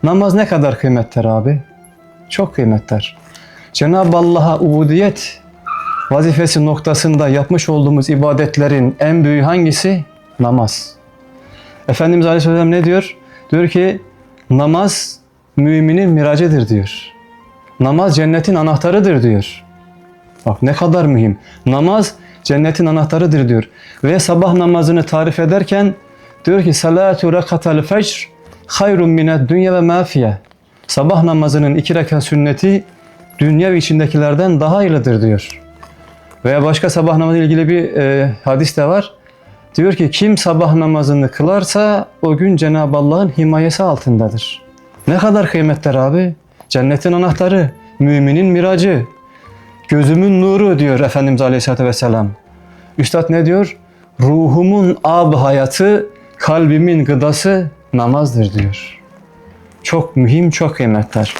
Namaz ne kadar kıymetli abi? Çok kıymetli. Cenab-ı Allah'a ubudiyet vazifesi noktasında yapmış olduğumuz ibadetlerin en büyüğü hangisi? Namaz. Efendimiz Aleyhisselam ne diyor? Diyor ki namaz müminin miracıdır diyor. Namaz cennetin anahtarıdır diyor. Bak ne kadar mühim. Namaz cennetin anahtarıdır diyor. Ve sabah namazını tarif ederken diyor ki salatu rekatel fecr hayrun mined dünya ve ma fiye. Sabah namazının 2 rekat sünneti dünya ve içindekilerden daha hayırlıdır diyor. Veya başka sabah namazı ile ilgili bir hadis de var. Diyor ki kim sabah namazını kılarsa o gün Cenab-ı Allah'ın himayesi altındadır. Ne kadar kıymetler abi. Cennetin anahtarı, müminin miracı, gözümün nuru diyor Efendimiz Aleyhisselatü Vesselam. Üstad ne diyor? Ruhumun ab hayatı, kalbimin gıdası namazdır diyor. Çok mühim, çok kıymetler.